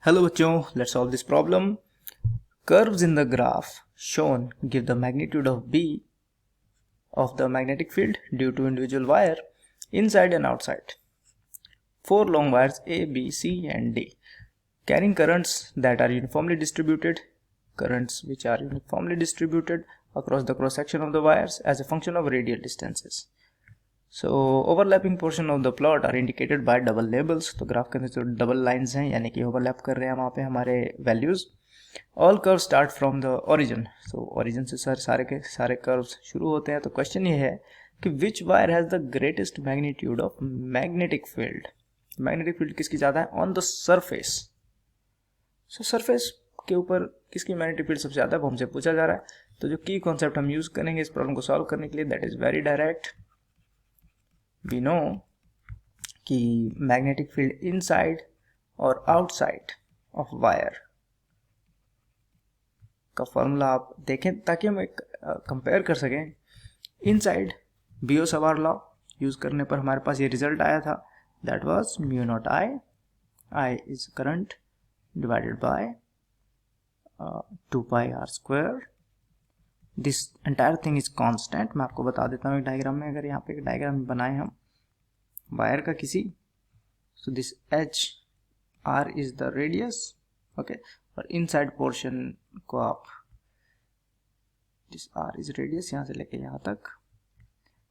Hello बच्चों, let's solve this problem. Curves in the graph shown give the magnitude of B of the magnetic field due to individual wire inside and outside. 4 long wires A, B, C and D carrying currents that are uniformly distributed, currents which are uniformly distributed across the cross section of the wires as a function of radial distances. So overlapping portion of the plot are indicated by double labels. तो graph के अंदर जो double lines हैं यानी कि overlap कर रहे हैं वहाँ पे हमारे values. All curve start from the origin. So origin से सारे के सारे कर्व्स शुरू होते हैं. तो क्वेश्चन ये है कि which wire has the greatest magnitude of magnetic field. Magnetic field किसकी ज़्यादा है on the surface. So surface के ऊपर किसकी मैग्नेटिक फील्ड सबसे ज़्यादा है वो हमसे पूछा जा रहा है. तो जो की कॉन्सेप्ट हम यूज़ करेंगे इस प्रॉब्लम को सॉल्व करने के लिए that is very direct. We know कि मैग्नेटिक फील्ड इनसाइड और आउटसाइड ऑफ वायर का फॉर्मूला आप देखें ताकि हम एक कंपेयर कर सकें. Inside Biot Savart law use करने पर हमारे पास ये रिजल्ट आया था. That was mu naught I is current divided by 2 pi r square. This entire thing is constant. मैं आपको बता देता हूँ एक डायग्राम में. अगर यहाँ पे एक डायग्राम बनाए हम वायर का किसी, so this H R is the radius. Okay, और इनसाइड पोर्शन को आप दिस आर इज रेडियस यहाँ से लेके यहाँ तक,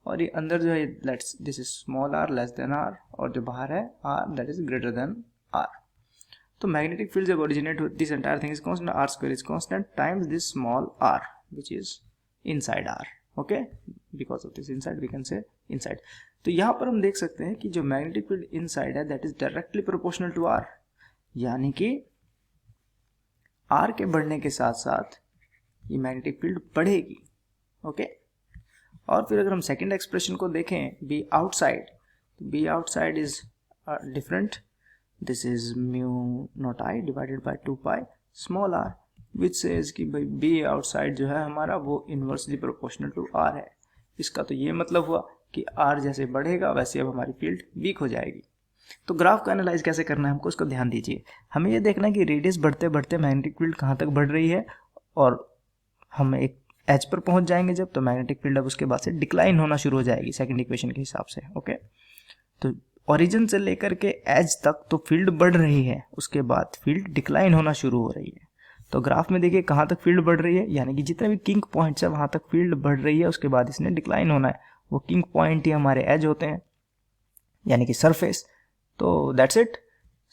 और ये अंदर जो है let's this is small r less than r, और जो बाहर है r that is greater than r. तो मैग्नेटिक फील्ड जब ओरिजिनेट होती this entire thing is constant, r square is constant times this small r which is inside R. okay, because of this inside we can say inside. तो यहाँ पर हम देख सकते हैं कि जो मैग्नेटिक फील्ड इनसाइड है that is directly proportional to R, यानी कि R के बढ़ने के साथ साथ ये मैग्नेटिक फील्ड बढ़ेगी. ओके, और फिर अगर हम सेकेंड एक्सप्रेशन को देखें B outside, B outside is different. This is mu naught I divided by 2 pi small r which says कि भाई बी आउटसाइड जो है हमारा वो इन्वर्सली प्रोपोर्शनल टू आर है. इसका तो ये मतलब हुआ कि आर जैसे बढ़ेगा वैसे अब हमारी फील्ड वीक हो जाएगी. तो ग्राफ को एनालाइज कैसे करना है हमको, उसको ध्यान दीजिए. हमें ये देखना है कि रेडियस बढ़ते बढ़ते मैग्नेटिक फील्ड कहाँ तक बढ़ रही है, और हम एक एच पर पहुंच जाएंगे जब, तो मैग्नेटिक फील्ड अब उसके बाद से डिक्लाइन होना शुरू हो जाएगी सेकेंड इक्वेशन के हिसाब से. ओके, तो ओरिजिन से लेकर के एज तक तो फील्ड बढ़ रही है, उसके बाद फील्ड डिक्लाइन होना शुरू हो रही है. तो ग्राफ में देखिए कहाँ तक फील्ड बढ़ रही है, यानी कि जितने भी किंग पॉइंट्स है वहाँ तक फील्ड बढ़ रही है, उसके बाद इसने डिक्लाइन होना है. वो किंग पॉइंट ही हमारे एज होते हैं, यानी कि सरफेस. तो दैट्स इट.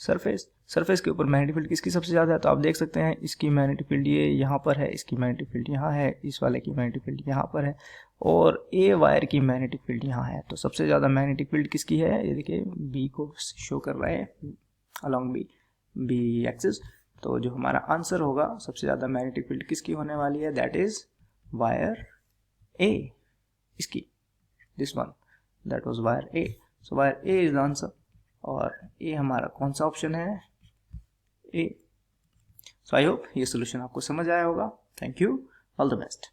सरफेस के ऊपर मैग्नेटिक फील्ड किसकी सबसे ज़्यादा है, तो आप देख सकते हैं इसकी मैग्नेटिक फील्ड ये यहाँ पर है, इसकी मैग्नेटिक फील्ड यहाँ है, इस वाले की मैग्नेटिक फील्ड यहाँ पर है, और ए वायर की मैग्नेटिक फील्ड यहाँ है. तो सबसे ज़्यादा मैग्नेटिक फील्ड किसकी है, ये देखिए बी को शो कर रहे हैं अलॉन्ग बी एक्सिस. तो जो हमारा आंसर होगा सबसे ज़्यादा मैग्नेटिक फील्ड किसकी होने वाली है, दैट इज वायर ए. इसकी this one that was wire A. So wire A is the answer, और ए हमारा कौन सा ऑप्शन है, ए. सो आई होप ये सोल्यूशन आपको समझ आया होगा. Thank you, all the best.